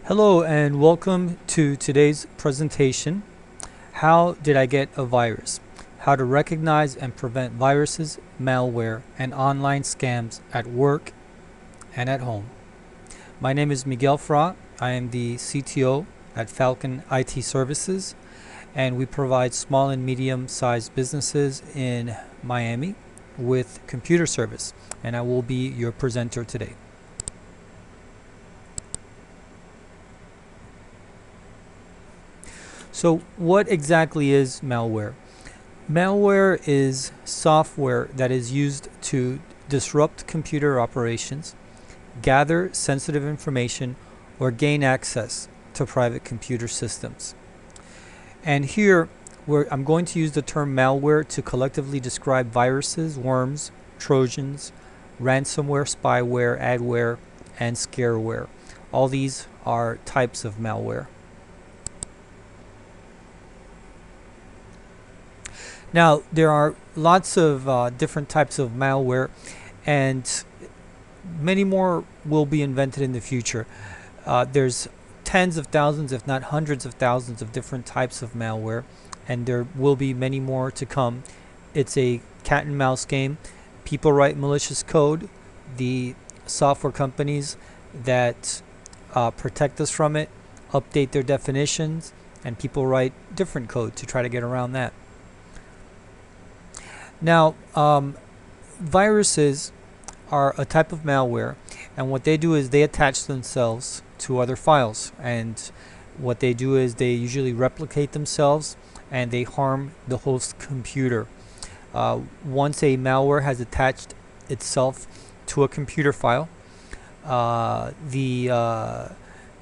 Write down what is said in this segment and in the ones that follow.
Hello and welcome to today's presentation. How did I get a virus? How to recognize and prevent viruses, malware, and online scams at work and at home. My name is Miguel Fra. I am the CTO at Falcon IT Services, and we provide small and medium-sized businesses in Miami with computer service, and I will be your presenter today. So what exactly is malware? Malware is software that is used to disrupt computer operations, gather sensitive information, or gain access to private computer systems. And here, I'm going to use the term malware to collectively describe viruses, worms, Trojans, ransomware, spyware, adware, and scareware. All these are types of malware. Now, there are lots of different types of malware, and many more will be invented in the future. There's tens of thousands, if not hundreds of thousands of different types of malware, and there will be many more to come. It's a cat and mouse game. People write malicious code. The software companies that protect us from it update their definitions, and people write different code to try to get around that. Now, viruses are a type of malware, and what they do is they attach themselves to other files, and what they do is they usually replicate themselves and they harm the host computer. Once a malware has attached itself to a computer file, the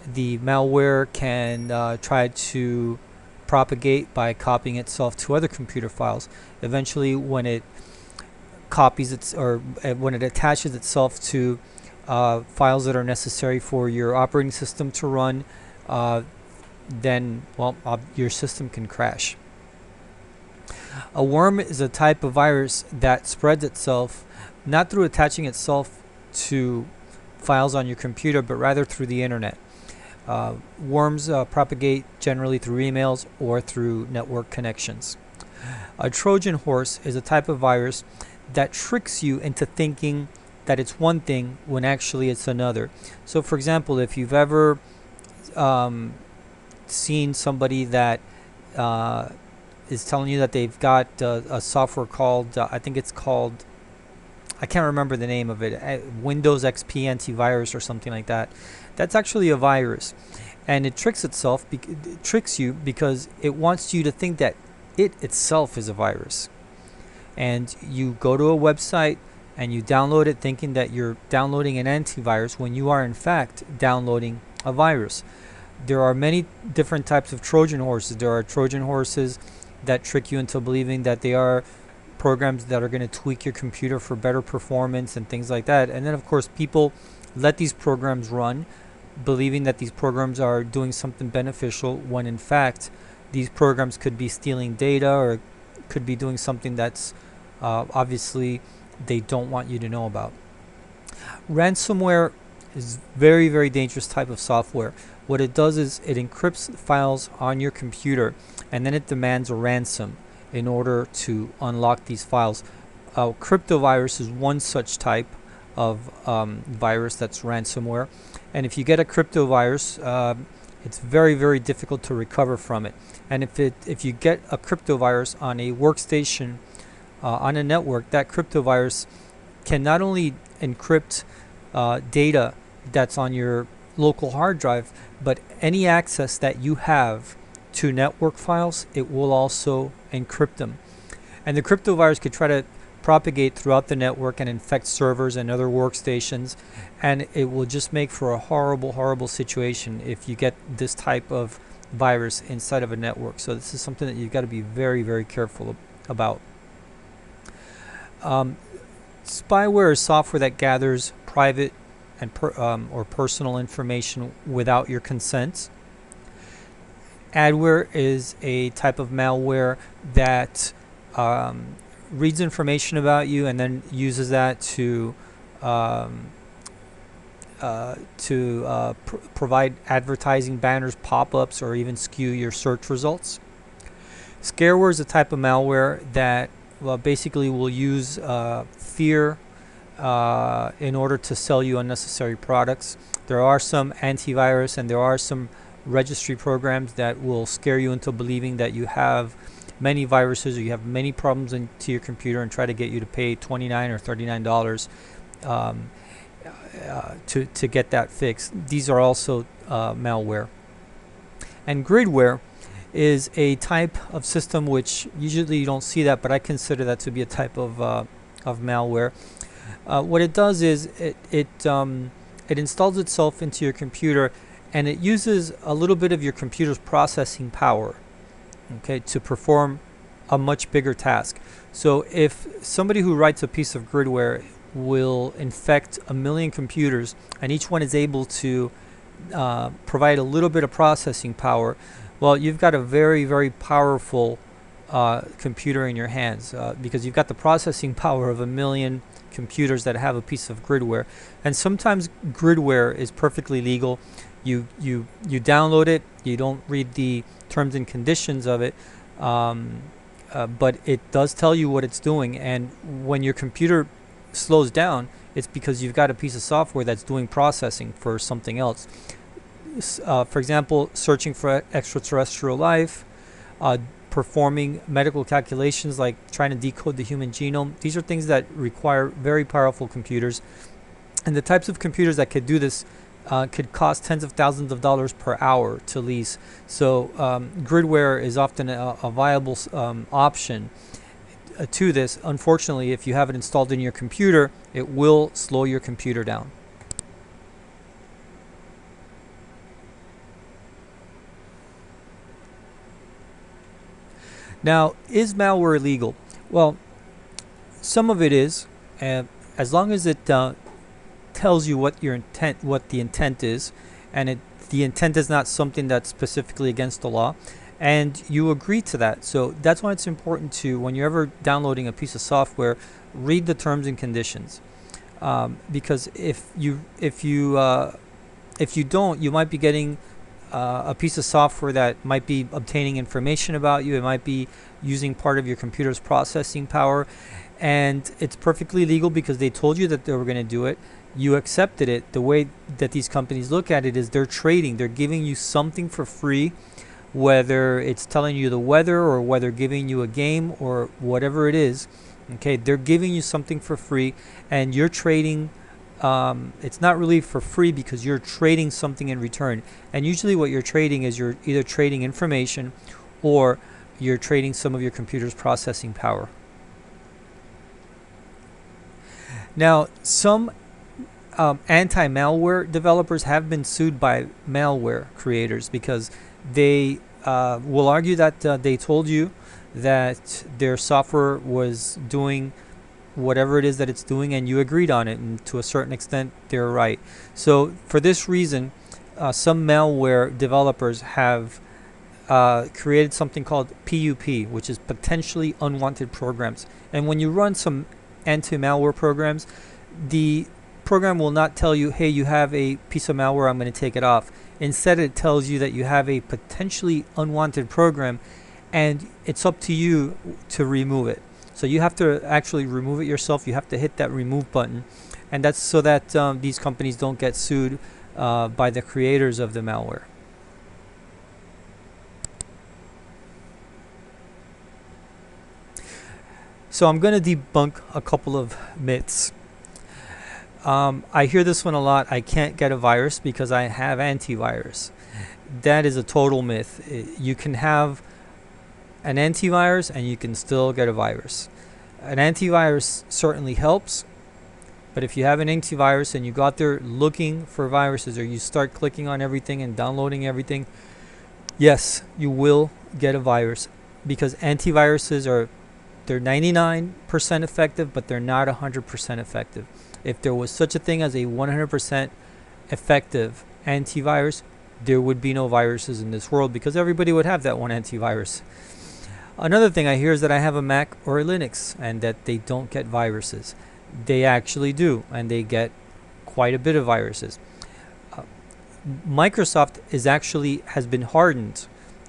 malware can try to propagate by copying itself to other computer files. Eventually, when it copies when it attaches itself to files that are necessary for your operating system to run, then your system can crash. A worm is a type of virus that spreads itself not through attaching itself to files on your computer, but rather through the internet. Worms propagate generally through emails or through network connections. A Trojan horse is a type of virus that tricks you into thinking that it's one thing when actually it's another. So for example, if you've ever seen somebody that is telling you that they've got a software called, I can't remember the name of it, Windows XP antivirus or something like that. That's actually a virus, and it tricks you because it wants you to think that it itself is a virus. And you go to a website and you download it thinking that you're downloading an antivirus when you are in fact downloading a virus. There are many different types of Trojan horses. There are Trojan horses that trick you into believing that they are programs that are going to tweak your computer for better performance and things like that. And then of course people let these programs run believing that these programs are doing something beneficial when in fact these programs could be stealing data or could be doing something that's obviously they don't want you to know about. Ransomware is very, very dangerous type of software. What it does is it encrypts files on your computer and then it demands a ransom in order to unlock these files. Cryptovirus is one such type of virus that's ransomware, and if you get a cryptovirus, it's very, very difficult to recover from it. And if you get a cryptovirus on a workstation on a network, that cryptovirus can not only encrypt data that's on your local hard drive, but any access that you have to network files, it will also encrypt them. And the cryptovirus could try to propagate throughout the network and infect servers and other workstations, and it will just make for a horrible, horrible situation if you get this type of virus inside of a network. So this is something that you've got to be very, very careful about. Spyware is software that gathers private and or personal information without your consent. Adware is a type of malware that reads information about you and then uses that to provide advertising banners, pop-ups, or even skew your search results. Scareware is a type of malware that basically will use fear in order to sell you unnecessary products. There are some antivirus and there are some registry programs that will scare you into believing that you have many viruses or you have many problems into your computer and try to get you to pay $29 or $39 to get that fixed. These are also malware. And gridware is a type of system which usually you don't see that, but I consider that to be a type of malware. What it does is it installs itself into your computer, and it uses a little bit of your computer's processing power, okay, to perform a much bigger task. So if somebody who writes a piece of gridware will infect 1 million computers, and each one is able to provide a little bit of processing power, well, you've got a very, very powerful computer in your hands because you've got the processing power of 1 million computers that have a piece of gridware. And sometimes gridware is perfectly legal. You download it, you don't read the terms and conditions of it, but it does tell you what it's doing. And when your computer slows down, it's because you've got a piece of software that's doing processing for something else. For example, searching for extraterrestrial life, performing medical calculations like trying to decode the human genome. These are things that require very powerful computers. And the types of computers that could do this could cost tens of thousands of dollars per hour to lease. So gridware is often a viable option to this. Unfortunately, if you have it installed in your computer, it will slow your computer down. Now, is malware illegal? Well, some of it is, as long as it tells you what the intent is, and the intent is not something that's specifically against the law, and you agree to that. So that's why it's important to, when you're ever downloading a piece of software, read the terms and conditions, because if you don't, you might be getting a piece of software that might be obtaining information about you. It might be using part of your computer's processing power, and it's perfectly legal because they told you that they were going to do it. You accepted it. The way that these companies look at it is they're trading. They're giving you something for free, whether it's telling you the weather or whether giving you a game or whatever it is. Okay, they're giving you something for free, and you're trading. It's not really for free because you're trading something in return. And usually what you're trading is you're either trading information or you're trading some of your computer's processing power. Now, some anti-malware developers have been sued by malware creators because they will argue that they told you that their software was doing whatever it is that it's doing, and you agreed on it, and to a certain extent they're right. So for this reason, some malware developers have created something called PUP, which is potentially unwanted programs. And when you run some anti-malware programs, the program will not tell you, hey, you have a piece of malware, I'm going to take it off. Instead, it tells you that you have a potentially unwanted program, and it's up to you to remove it. So you have to actually remove it yourself. You have to hit that remove button, and that's so that these companies don't get sued by the creators of the malware. So I'm going to debunk a couple of myths. I hear this one a lot. I can't get a virus because I have antivirus. That is a total myth. You can have an antivirus and you can still get a virus. An antivirus certainly helps, but if you have an antivirus and you go out there looking for viruses, or you start clicking on everything and downloading everything, yes, you will get a virus, because antiviruses they're 99% effective, but they're not 100% effective. If there was such a thing as a 100% effective antivirus, there would be no viruses in this world, because everybody would have that one antivirus. Another thing I hear is that I have a Mac or a Linux and that they don't get viruses. They actually do, and they get quite a bit of viruses. Microsoft has been hardened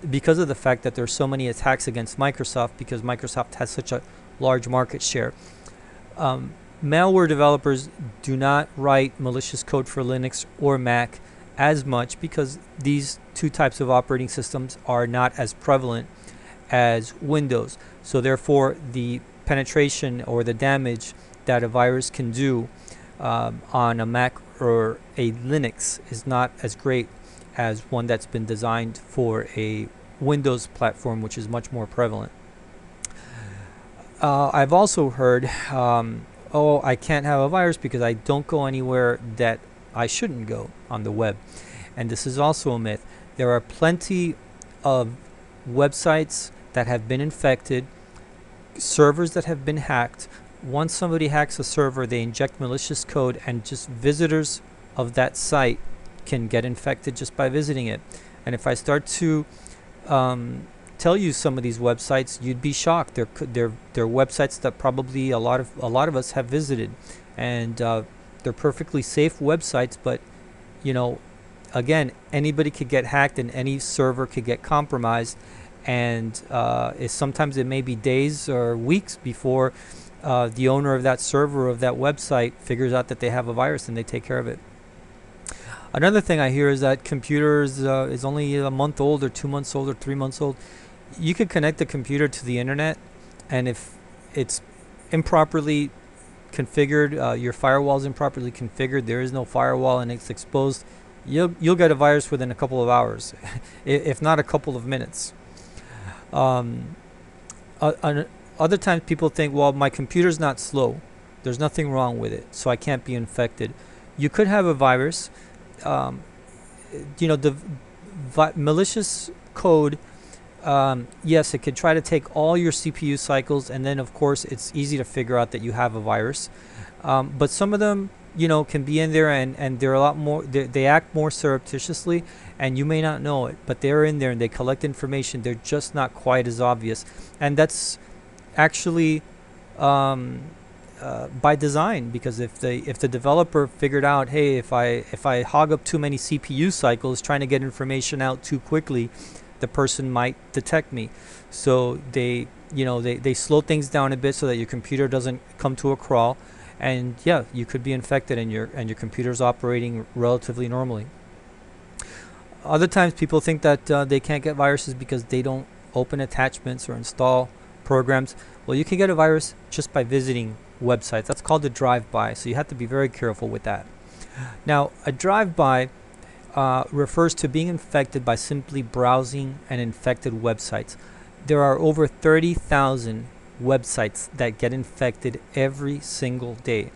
because of the fact that there's so many attacks against Microsoft, because Microsoft has such a large market share. Malware developers do not write malicious code for Linux or Mac as much, because these two types of operating systems are not as prevalent as Windows. So therefore, the penetration or the damage that a virus can do on a Mac or a Linux is not as great as one that's been designed for a Windows platform, which is much more prevalent. I've also heard, oh, I can't have a virus because I don't go anywhere that I shouldn't go on the web. And this is also a myth. There are plenty of websites that have been infected, servers that have been hacked. Once somebody hacks a server, they inject malicious code, and just visitors of that site can get infected just by visiting it. And if I start to tell you some of these websites, you'd be shocked. They're websites that probably a lot of us have visited, and they're perfectly safe websites. But you know, again, anybody could get hacked, and any server could get compromised, and sometimes it may be days or weeks before the owner of that server, of that website, figures out that they have a virus, and they take care of it. Another thing I hear is that computers is only a month old or 2 months old or 3 months old. You could connect the computer to the internet, and if it's improperly configured, your firewall is improperly configured, there is no firewall and it's exposed, you'll get a virus within a couple of hours, if not a couple of minutes. Other times people think, well, my computer's not slow, there's nothing wrong with it, so I can't be infected. You could have a virus. The malicious code, yes, it could try to take all your CPU cycles, and then of course it's easy to figure out that you have a virus. But some of them, can be in there, and they're a lot more, they act more surreptitiously, and you may not know it, but they're in there and they collect information. They're just not quite as obvious, and that's actually by design, because if the developer figured out, hey, if I hog up too many CPU cycles trying to get information out too quickly, the person might detect me. So they slow things down a bit so that your computer doesn't come to a crawl, and yeah, you could be infected, and your computer's operating relatively normally. Other times people think that they can't get viruses because they don't open attachments or install programs. Well, you can get a virus just by visiting websites. That's called a drive-by, so you have to be very careful with that. Now, a drive-by refers to being infected by simply browsing an infected website. There are over 30,000 websites that get infected every single day.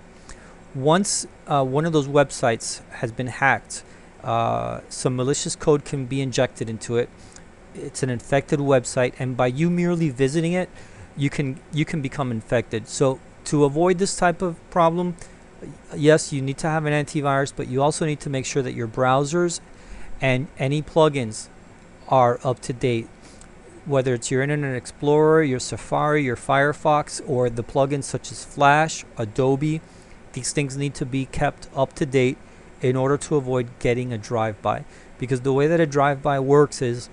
Once one of those websites has been hacked, some malicious code can be injected into it. It's an infected website, and by you merely visiting it, you can become infected. So to avoid this type of problem, yes, you need to have an antivirus, but you also need to make sure that your browsers and any plugins are up to date. Whether it's your Internet Explorer, your Safari, your Firefox, or the plugins such as Flash, Adobe, these things need to be kept up to date in order to avoid getting a drive-by. Because the way that a drive-by works is,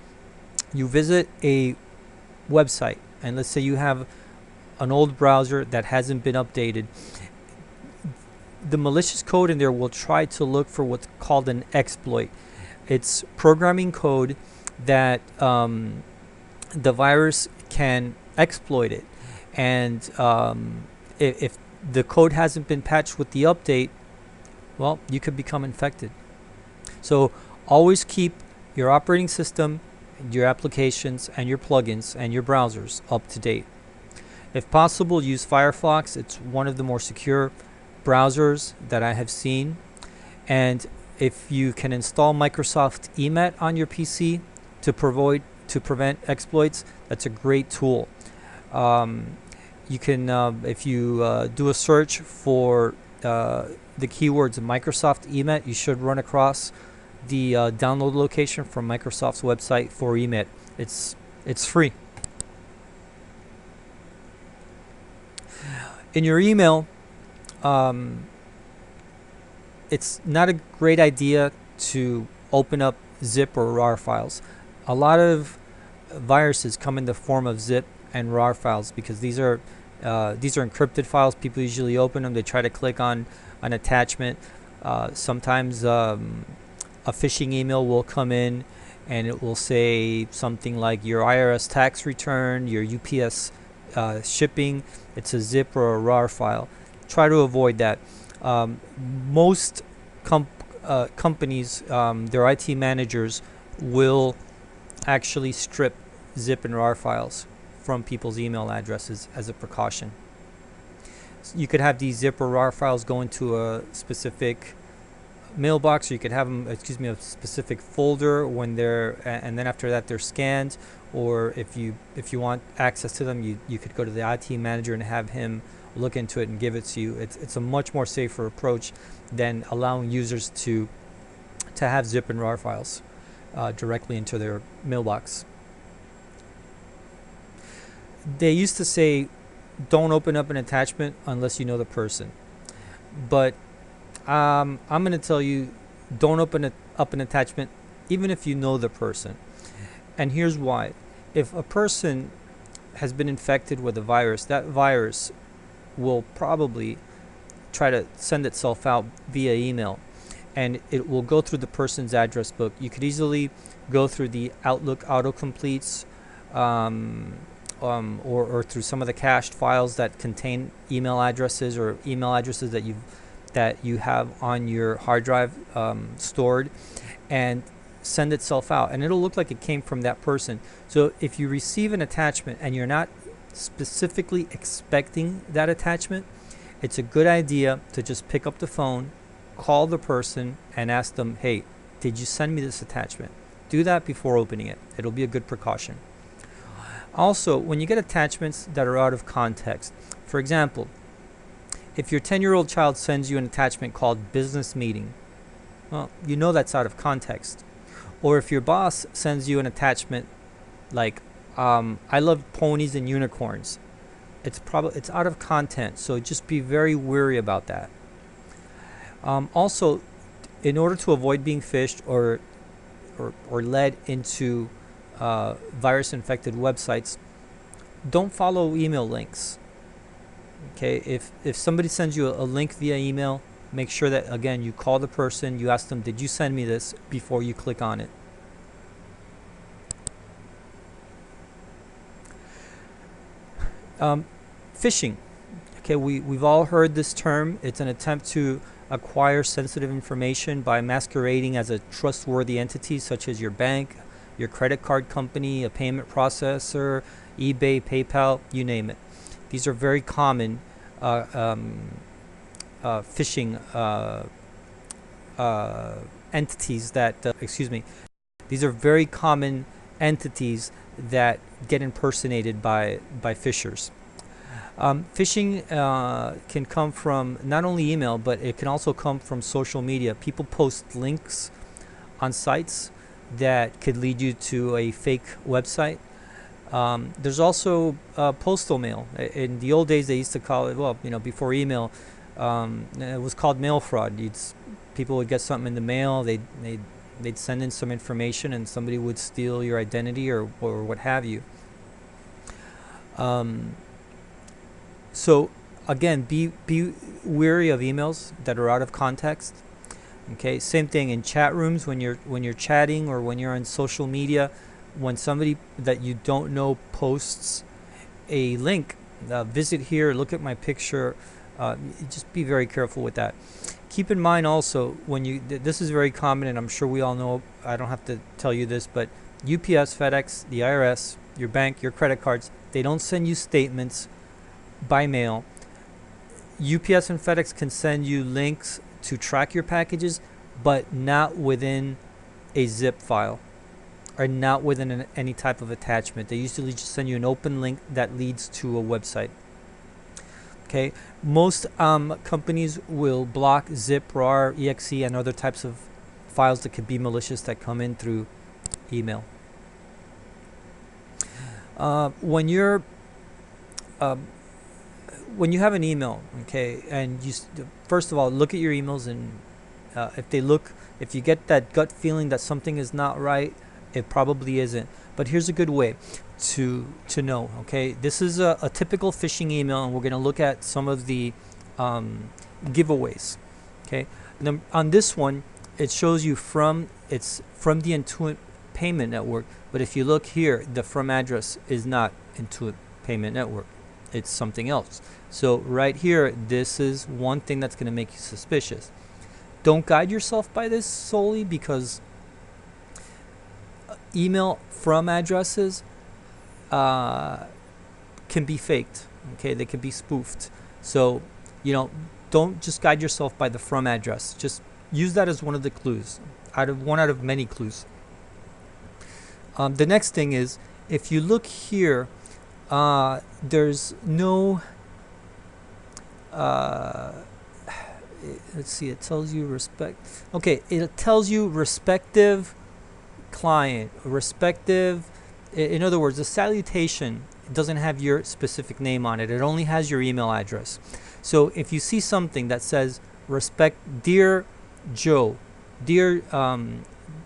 you visit a website, and let's say you have an old browser that hasn't been updated. The malicious code in there will try to look for what's called an exploit. It's programming code that the virus can exploit it, and if the code hasn't been patched with the update, well, you could become infected. So always keep your operating system, your applications, and your plugins and your browsers up to date. If possible, use Firefox. It's one of the more secure browsers that I have seen. And if you can install Microsoft EMET on your PC to prevent exploits, that's a great tool. You can, if you do a search for the keywords Microsoft EMET, you should run across the download location from Microsoft's website for EMET. It's free. In your email, it's not a great idea to open up zip or RAR files. A lot of viruses come in the form of zip and RAR files because these are encrypted files. People usually open them. They try to click on an attachment. Sometimes a phishing email will come in and it will say something like your IRS tax return, your UPS shipping. It's a zip or a RAR file. Try to avoid that. Most companies, their IT managers will actually strip zip and RAR files from people's email addresses as a precaution. So you could have these zip or RAR files go into a specific mailbox, or you could have them, a specific folder when and then after that they're scanned. Or if you want access to them, you could go to the IT manager and have him look into it and give it to you. It's a much more safer approach than allowing users to have zip and RAR files directly into their mailbox. They used to say, don't open up an attachment unless you know the person. But I'm going to tell you, don't open up an attachment even if you know the person. And here's why. If a person has been infected with a virus, that virus will probably try to send itself out via email. And it will go through the person's address book. You could easily go through the Outlook autocompletes or through some of the cached files that contain email addresses or email addresses that you have on your hard drive stored, and send itself out. And it'll look like it came from that person. So if you receive an attachment and you're not specifically expecting that attachment, it's a good idea to just pick up the phone, call the person, and ask them, hey, did you send me this attachment? Do that before opening it. It'll be a good precaution. Also, when you get attachments that are out of context, for example, if your 10-year-old child sends you an attachment called business meeting, well, you know that's out of context. Or if your boss sends you an attachment like, I love ponies and unicorns, it's out of content, so just be very wary about that. Also, in order to avoid being phished or led into virus-infected websites, don't follow email links. Okay, if somebody sends you a link via email, make sure that, again, you call the person, you ask them, did you send me this, before you click on it. Phishing. Okay, we've all heard this term. It's an attempt to acquire sensitive information by masquerading as a trustworthy entity, such as your bank, your credit card company, a payment processor, eBay, PayPal, you name it. These are very common phishing entities that, these are very common entities that get impersonated by phishers. Phishing can come from not only email, but it can also come from social media. People post links on sites that could lead you to a fake website. There's also postal mail. In the old days, they used to call it, well, before email, it was called mail fraud. People would get something in the mail, they'd send in some information, and somebody would steal your identity or what have you. So again, be wary of emails that are out of context. Okay, same thing in chat rooms when you're chatting or when you're on social media. When somebody that you don't know posts a link, visit here, look at my picture, just be very careful with that. Keep in mind also, this is very common, and I'm sure we all know, I don't have to tell you this, but UPS, FedEx, the IRS, your bank, your credit cards, they don't send you statements by mail. UPS and FedEx can send you links to track your packages, but not within a zip file or not within any type of attachment. They usually just send you an open link that leads to a website. Okay, most companies will block zip, RAR, exe, and other types of files that could be malicious that come in through email. When you have an email, okay, and first of all, look at your emails and If you get that gut feeling that something is not right, it probably isn't. But here's a good way to know. Okay, this is a typical phishing email, and we're going to look at some of the giveaways. Okay, on this one, it shows you it's from the Intuit payment network. But if you look here, the from address is not Intuit payment network. It's something else. So right here, this is one thing that's going to make you suspicious. Don't guide yourself by this solely, because email from addresses can be faked. Okay, they can be spoofed. So, don't just guide yourself by the from address. Just use that as one of the clues, out of many clues. The next thing is, if you look here, there's no let's see, it tells you it tells you respective client, in other words, the salutation doesn't have your specific name on it. It only has your email address. So if you see something that says dear Joe, dear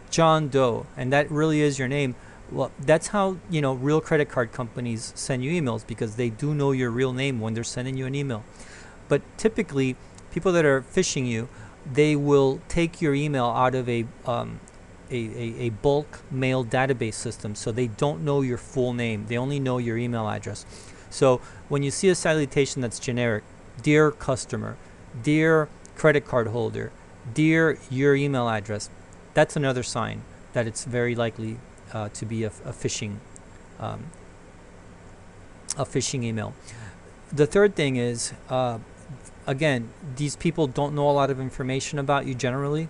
John Doe, and that really is your name, well, that's how real credit card companies send you emails, because they do know your real name when they're sending you an email. But typically, people that are phishing you, they will take your email out of a bulk mail database system, so they don't know your full name. They only know your email address. So when you see a salutation that's generic, dear customer, dear credit card holder, dear your email address, that's another sign that it's very likely to be a phishing email. The third thing is, again, these people don't know a lot of information about you generally.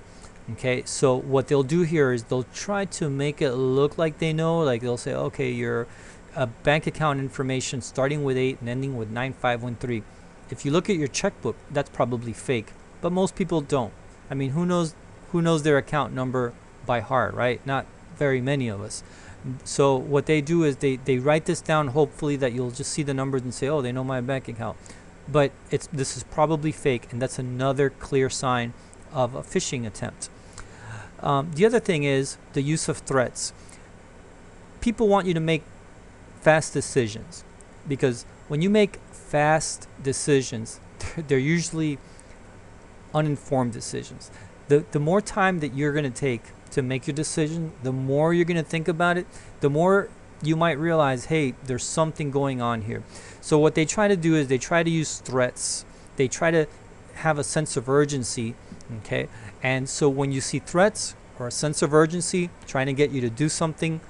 Okay, so what they'll do here is they'll try to make it look like they know. Like they'll say, okay, your bank account information starting with 8 and ending with 9513. If you look at your checkbook, that's probably fake, but most people don't. I mean, who knows their account number by heart, right? Not very many of us. So what they do is they write this down, hopefully that you'll just see the numbers and say, oh, they know my bank account. But this is probably fake, and that's another clear sign of a phishing attempt. The other thing is the use of threats. People want you to make fast decisions, because when you make fast decisions, they're usually uninformed decisions. The more time that you're going to take to make your decision, the more you're going to think about it, the more you might realize, hey, there's something going on here. So what they try to do is they try to use threats. They try to have a sense of urgency, okay? And so when you see threats or a sense of urgency trying to get you to do something,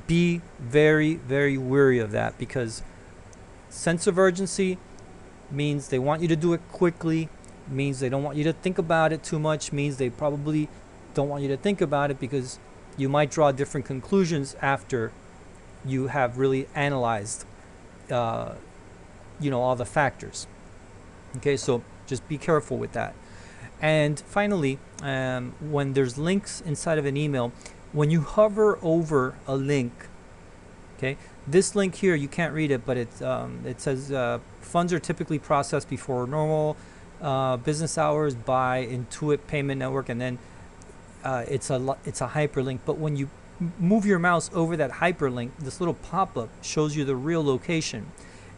be very, very wary of that, because sense of urgency means they want you to do it quickly, means they don't want you to think about it too much, means they probably don't want you to think about it because you might draw different conclusions after you have really analyzed all the factors. Okay, so just be careful with that. And finally, when there's links inside of an email, when you hover over a link, okay, this link here, you can't read it, but it says funds are typically processed before normal business hours by Intuit Payment Network, and then it's a hyperlink. But when you move your mouse over that hyperlink, this little pop-up shows you the real location.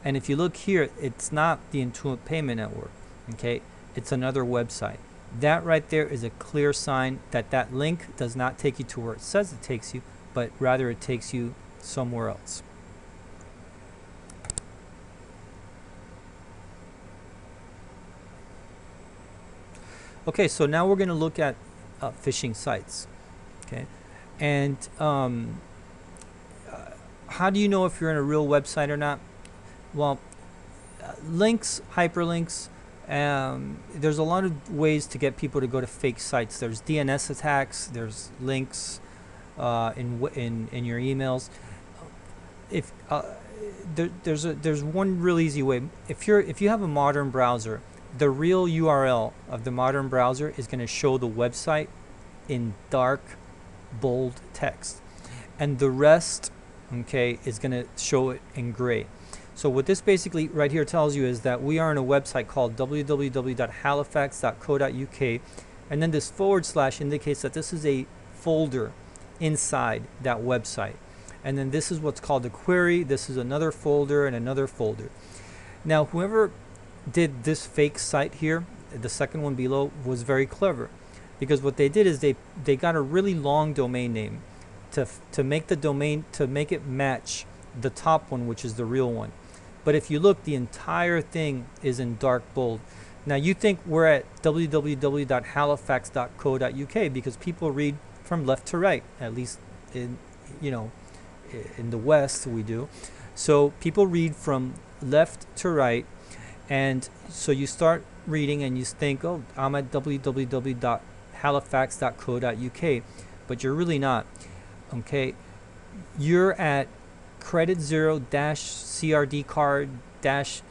And if you look here, it's not the Intuit Payment Network, okay? It's another website. That right there is a clear sign that that link does not take you to where it says it takes you, but rather it takes you somewhere else. Okay, so now we're going to look at phishing sites, okay? And how do you know if you're in a real website or not? Well, links, hyperlinks, there's a lot of ways to get people to go to fake sites. There's DNS attacks, there's links in your emails. If there's one real easy way. If you have a modern browser, the real URL of the modern browser is going to show the website in dark, bold text, and the rest, okay, is going to show it in gray. So what this basically right here tells you is that we are on a website called www.halifax.co.uk, And then this / indicates that this is a folder inside that website. And then this is what's called a query. This is another folder and another folder. Now, whoever did this fake site here, the second one below, was very clever, because what they did is they got a really long domain name to make the domain, to make it match the top one, which is the real one. But if you look, the entire thing is in dark bold. Now you think we're at www.halifax.co.uk because people read from left to right, at least in, you know, in the West we do. So people read from left to right, and so you start reading and you think, oh, I'm at www.halifax.co.uk, but you're really not. Okay, you're at credit 0 CRD card that's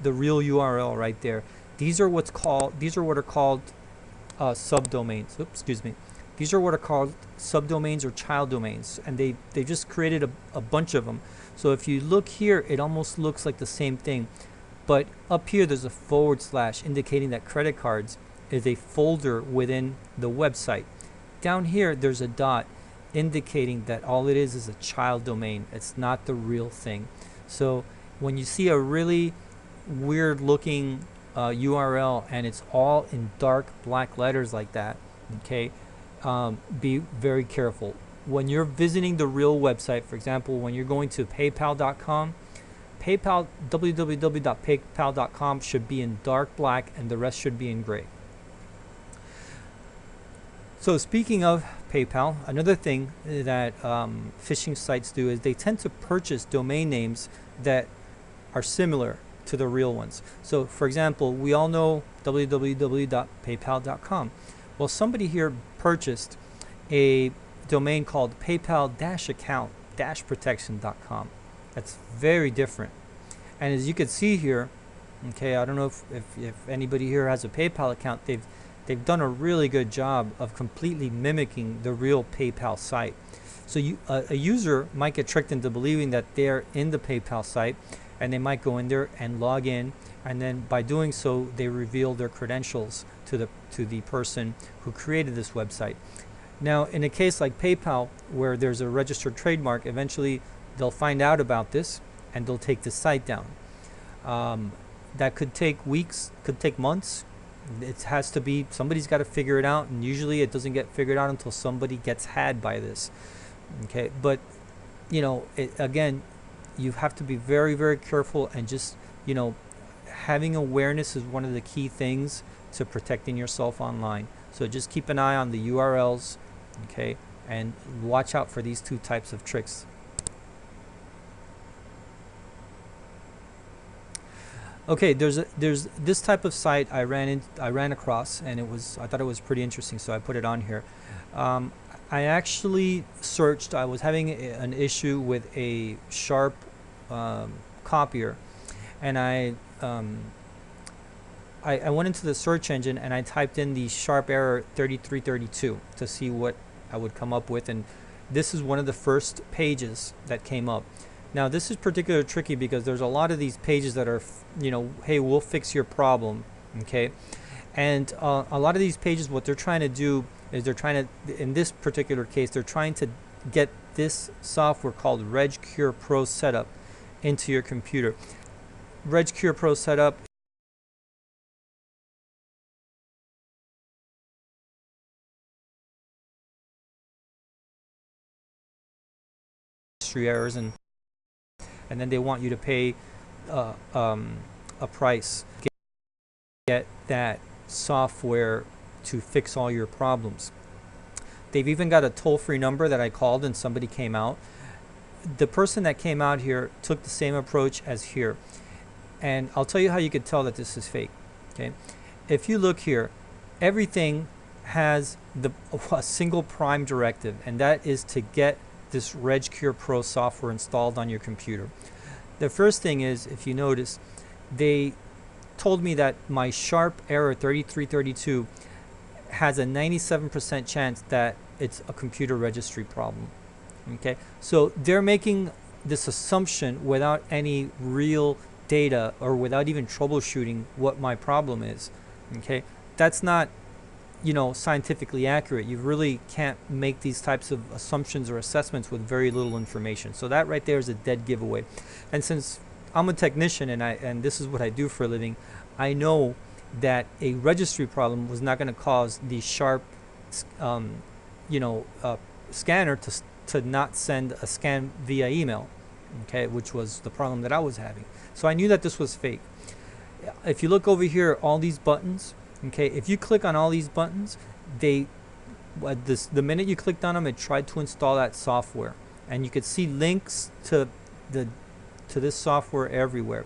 the real URL right there. These are what are called subdomains. Oops, excuse me. These are what are called subdomains or child domains, and they just created a bunch of them. So if you look here, it almost looks like the same thing, but up here there's a / indicating that credit cards is a folder within the website. Down here there's a dot indicating that all it is a child domain. It's not the real thing. So when you see a really weird looking URL and it's all in dark black letters like that, okay, be very careful. When you're visiting the real website, for example, when you're going to paypal.com, www.paypal.com should be in dark black and the rest should be in gray. So speaking of PayPal, another thing that phishing sites do is they tend to purchase domain names that are similar to the real ones. So for example, we all know www.paypal.com. Well, somebody here purchased a domain called paypal-account-protection.com. That's very different. And as you can see here, okay, I don't know if anybody here has a PayPal account, they've done a really good job of completely mimicking the real PayPal site. So a user might get tricked into believing that they're in the PayPal site, and they might go in there and log in, and then by doing so they reveal their credentials to the person who created this website. Now in a case like PayPal, where there's a registered trademark, eventually they'll find out about this and they'll take the site down. That could take weeks, could take months. It has to be, somebody's got to figure it out, and usually it doesn't get figured out until somebody gets had by this. Okay, but you know, again, you have to be very, very careful, and just, you know, having awareness is one of the key things to protecting yourself online. So just keep an eye on the URLs, okay, and watch out for these two types of tricks. Okay, there's this type of site I ran across, and I thought it was pretty interesting, so I put it on here. I actually searched. I was having an issue with a Sharp copier, and I went into the search engine and I typed in the Sharp error 3332 to see what I would come up with, and this is one of the first pages that came up. Now this is particularly tricky because there's a lot of these pages that are, you know, hey, we'll fix your problem, okay? And a lot of these pages, what they're trying to do is they're trying to, in this particular case, they're trying to get this software called RegCure Pro Setup into your computer. RegCure Pro Setup errors, and then they want you to pay a price to get that software to fix all your problems. They've even got a toll-free number that I called and somebody came out. The person that came out here took the same approach as here, and I'll tell you how you could tell that this is fake. Okay, if you look here, everything has a single prime directive, and that is to get this RegCure Pro software installed on your computer. The first thing is, if you notice, they told me that my Sharp error 3332 has a 97% chance that it's a computer registry problem. Okay, so they're making this assumption without any real data or without even troubleshooting what my problem is. Okay, that's not, you know, scientifically accurate. You really can't make these types of assumptions or assessments with very little information. So that right there is a dead giveaway. And since I'm a technician and this is what I do for a living, I know that a registry problem was not going to cause the sharp, you know, scanner to not send a scan via email, okay, which was the problem that I was having. So I knew that this was fake. If you look over here, all these buttons, okay, if you click on all these buttons, the minute you clicked on them, it tried to install that software, and you could see links to this software everywhere.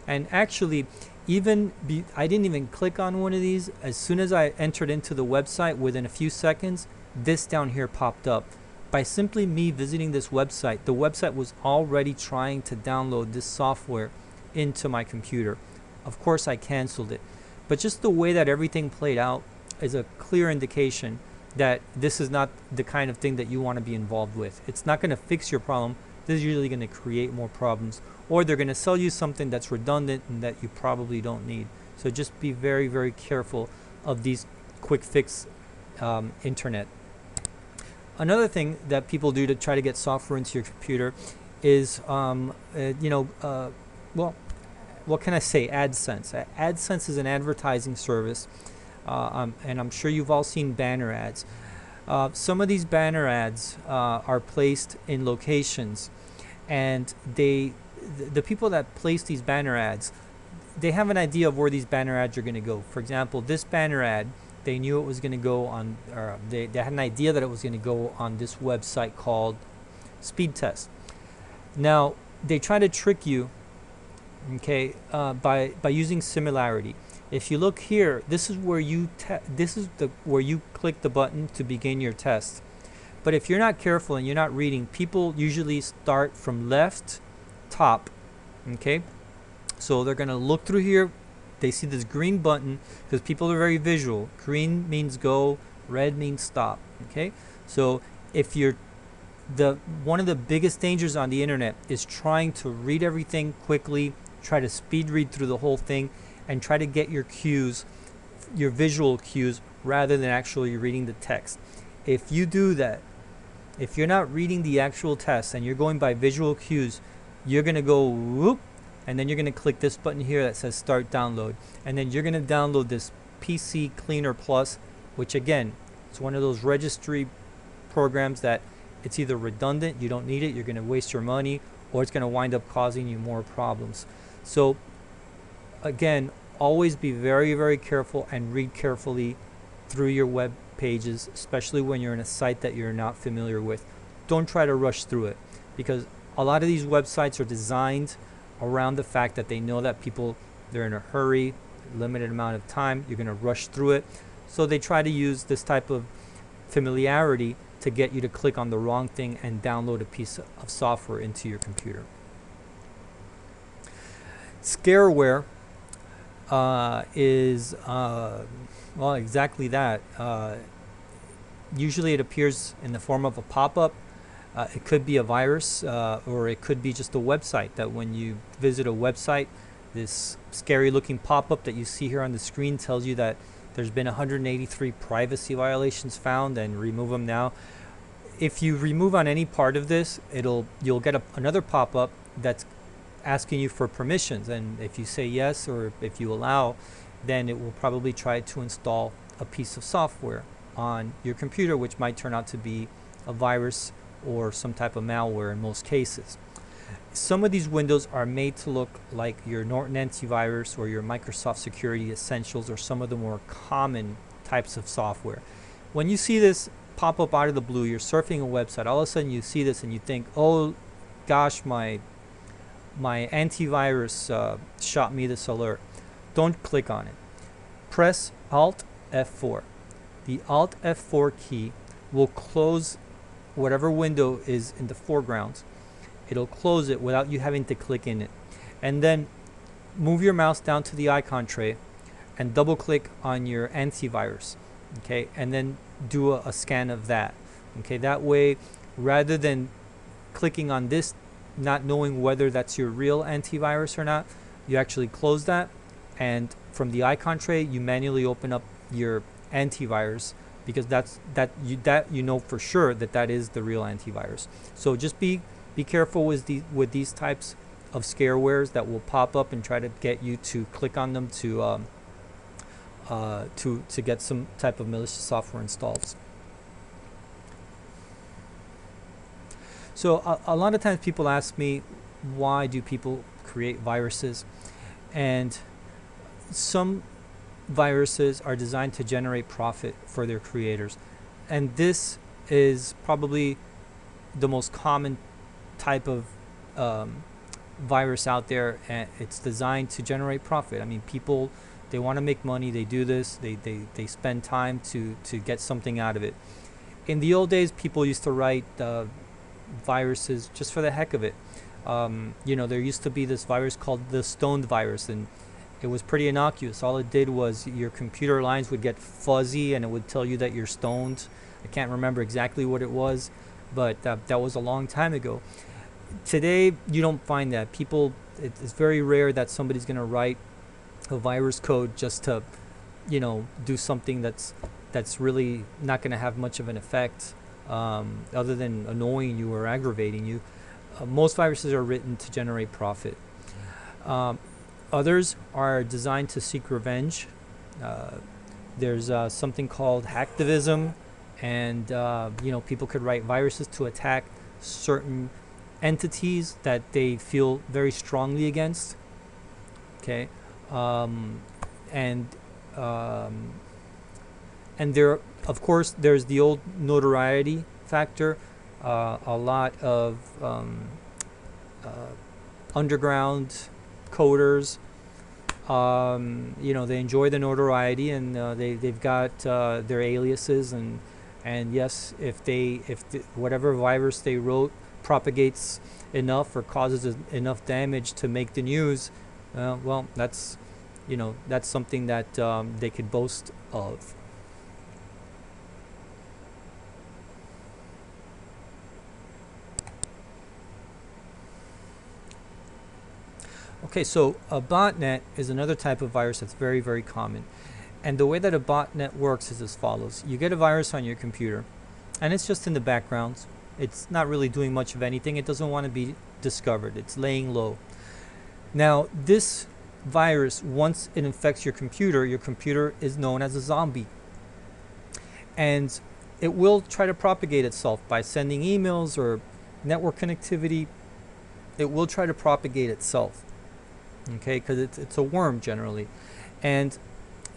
And actually, I didn't even click on one of these. As soon as I entered into the website, within a few seconds, this down here popped up. By simply me visiting this website, the website was already trying to download this software into my computer. Of course, I canceled it. But just the way that everything played out is a clear indication that this is not the kind of thing that you want to be involved with. It's not going to fix your problem. This is usually going to create more problems, or they're going to sell you something that's redundant and that you probably don't need. So just be very, very careful of these quick fix internet. Another thing that people do to try to get software into your computer is, well, what can I say? AdSense. AdSense is an advertising service, and I'm sure you've all seen banner ads. Some of these banner ads are placed in locations, and the people that place these banner ads, they have an idea of where these banner ads are going to go. For example, this banner ad, they knew it was going to go on, or they had an idea that it was going to go on this website called Speed Test. Now, they try to trick you, okay, by using similarity. If you look here, this is where you where you click the button to begin your test. But if you're not careful and you're not reading, people usually start from left top, okay? So they're going to look through here. They see this green button because people are very visual. Green means go, red means stop, okay? So if you're one of the biggest dangers on the internet is trying to read everything quickly, try to speed read through the whole thing, and try to get your cues, your visual cues, rather than actually reading the text. If you do that, if you're not reading the actual text and you're going by visual cues, you're going to go whoop, and then you're going to click this button here that says Start Download, and then you're going to download this PC Cleaner Plus, which again, it's one of those registry programs that it's either redundant, you don't need it, you're going to waste your money, or it's going to wind up causing you more problems. So again, always be very, very careful and read carefully through your web pages, especially when you're in a site that you're not familiar with. Don't try to rush through it, because a lot of these websites are designed around the fact that they know that people, they're in a hurry, limited amount of time, you're going to rush through it. So they try to use this type of familiarity to get you to click on the wrong thing and download a piece of software into your computer. Scareware is, well, exactly that. Usually it appears in the form of a pop-up. It could be a virus, or it could be just a website that when you visit a website, this scary looking pop-up that you see here on the screen tells you that there's been 183 privacy violations found and remove them now. If you remove on any part of this, you'll get another pop-up that's asking you for permissions, and if you say yes or if you allow, then it will probably try to install a piece of software on your computer, which might turn out to be a virus or some type of malware in most cases. Some of these windows are made to look like your Norton Antivirus or your Microsoft Security Essentials or some of the more common types of software. When you see this pop up out of the blue, you're surfing a website, all of a sudden you see this and you think, oh gosh, my antivirus shot me this alert. Don't click on it. Press Alt F4. The Alt F4 key will close whatever window is in the foreground. It'll close it without you having to click in it. And then move your mouse down to the icon tray and double click on your antivirus. Okay, and then do a scan of that. Okay, that way, rather than clicking on this, not knowing whether that's your real antivirus or not, you actually close that and from the icon tray you manually open up your antivirus, because that you know for sure that is the real antivirus. So just be careful with these types of scarewares that will pop up and try to get you to click on them to get some type of malicious software installed. So a lot of times people ask me, why do people create viruses? And some viruses are designed to generate profit for their creators, and this is probably the most common type of virus out there, and it's designed to generate profit. I mean, people, they want to make money, they do this, they spend time to get something out of it. In the old days, people used to write viruses just for the heck of it. You know, there used to be this virus called the stoned virus, and it was pretty innocuous. All it did was your computer lines would get fuzzy and it would tell you that you're stoned. I can't remember exactly what it was, but that was a long time ago. Today, you don't find that. People, it's very rare that somebody's going to write a virus code just to, you know, do something that's really not going to have much of an effect, other than annoying you or aggravating you. Most viruses are written to generate profit. Others are designed to seek revenge. There's something called hacktivism, and you know, people could write viruses to attack certain entities that they feel very strongly against. Okay, and there, of course, there's the old notoriety factor. A lot of underground coders, you know, they enjoy the notoriety, and they've got their aliases, and yes, if whatever virus they wrote propagates enough or causes enough damage to make the news, well, that's, you know, that's something that they could boast of. Okay, so a botnet is another type of virus that's very, very common. And the way that a botnet works is as follows. You get a virus on your computer, and it's just in the background. It's not really doing much of anything. It doesn't want to be discovered. It's laying low. Now, this virus, once it infects your computer is known as a zombie. And it will try to propagate itself by sending emails or network connectivity. It will try to propagate itself. Okay, because it's a worm generally, and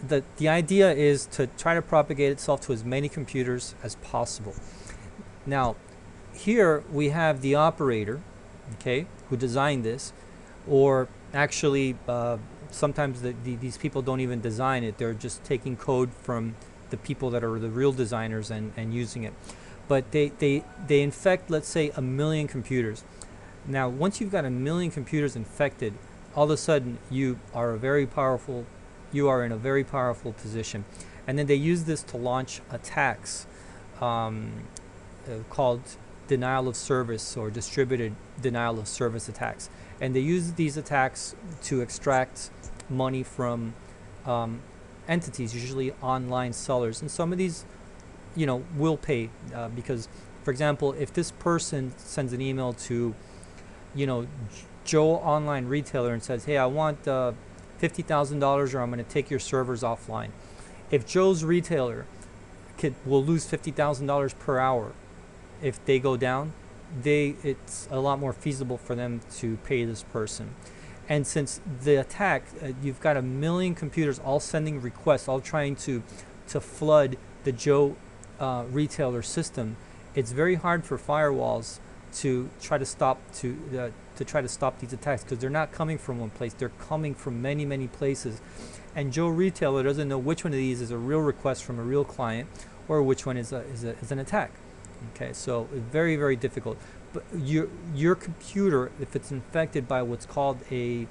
the idea is to try to propagate itself to as many computers as possible. Now, here we have the operator, okay, who designed this, or actually sometimes these people don't even design it. They're just taking code from the people that are the real designers and using it. But they infect, let's say, 1 million computers. Now, once you've got 1 million computers infected, all of a sudden you are in a very powerful position. And then they use this to launch attacks called denial of service or distributed denial of service attacks. And they use these attacks to extract money from entities, usually online sellers. And some of these, you know, will pay because, for example, if this person sends an email to, you know, Joe online retailer and says, hey, I want $50,000 or I'm going to take your servers offline. If Joe's retailer will lose $50,000 per hour if they go down, it's a lot more feasible for them to pay this person. And since the attack, you've got 1 million computers all sending requests, all trying to flood the Joe retailer system, it's very hard for firewalls to try to stop these attacks, because they're not coming from one place, they're coming from many places, and Joe retailer doesn't know which one of these is a real request from a real client or which one is an attack. Okay, so very, very difficult. But your computer, if it's infected by what's called a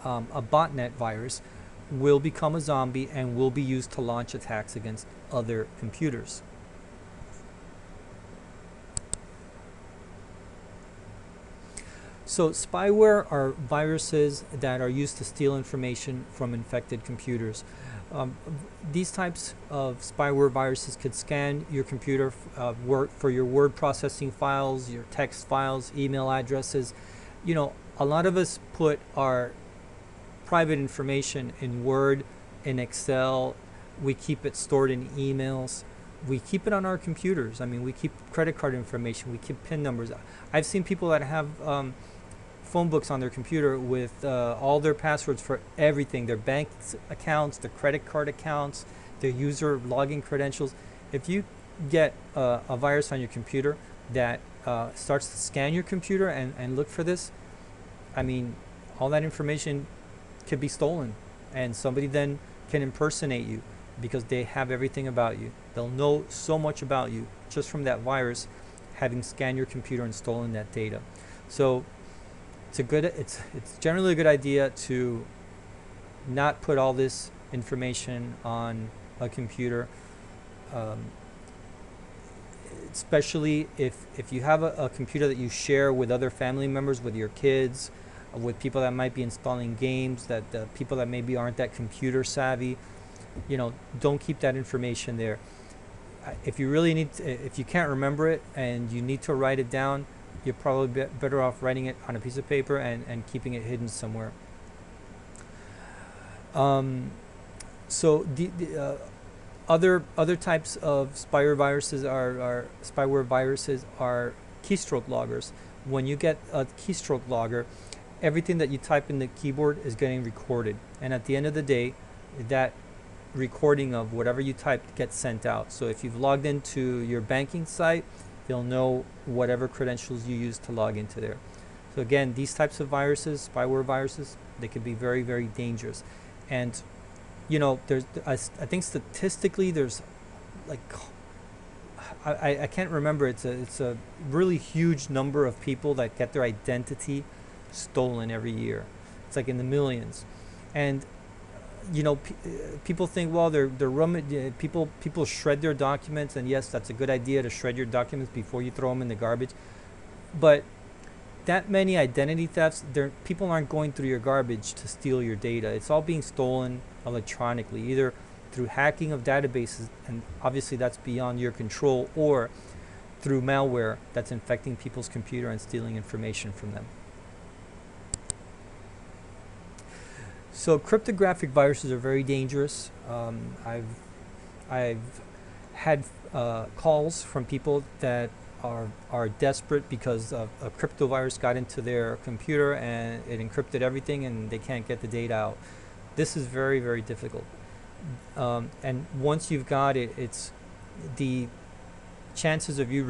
botnet virus, will become a zombie and will be used to launch attacks against other computers. So spyware are viruses that are used to steal information from infected computers. Um, these types of spyware viruses could scan your computer for your word processing files, your text files, email addresses. You know, a lot of us put our private information in Word, in Excel. We keep it stored in emails. We keep it on our computers. I mean, we keep credit card information. We keep PIN numbers. I've seen people that have phone books on their computer with all their passwords for everything, their bank accounts, their credit card accounts, their user login credentials. If you get a virus on your computer that starts to scan your computer and look for this, I mean, all that information could be stolen, and somebody then can impersonate you because they have everything about you. They'll know so much about you just from that virus having scanned your computer and stolen that data. So it's generally a good idea to not put all this information on a computer, especially if you have a computer that you share with other family members, with your kids, with people that might be installing games, that people that maybe aren't that computer savvy. You know, don't keep that information there. If you really need to, if you can't remember it and you need to write it down, you're probably better off writing it on a piece of paper and keeping it hidden somewhere. So the other types of spyware viruses are keystroke loggers. When you get a keystroke logger, everything that you type in the keyboard is getting recorded, and at the end of the day, that recording of whatever you typed gets sent out. So if you've logged into your banking site, they'll know whatever credentials you use to log into there. So again, these types of viruses, spyware viruses, they can be very, very dangerous. And you know, I think statistically there's like, I can't remember, it's a really huge number of people that get their identity stolen every year. It's like in the millions. And you know, people think, well, people shred their documents, and yes, that's a good idea to shred your documents before you throw them in the garbage. But that many identity thefts, people aren't going through your garbage to steal your data. It's all being stolen electronically, either through hacking of databases, and obviously that's beyond your control, or through malware that's infecting people's computer and stealing information from them. So cryptographic viruses are very dangerous. I've had calls from people that are desperate because a crypto virus got into their computer and it encrypted everything and they can't get the data out. This is very, very difficult. And once you've got it, it's the chances of you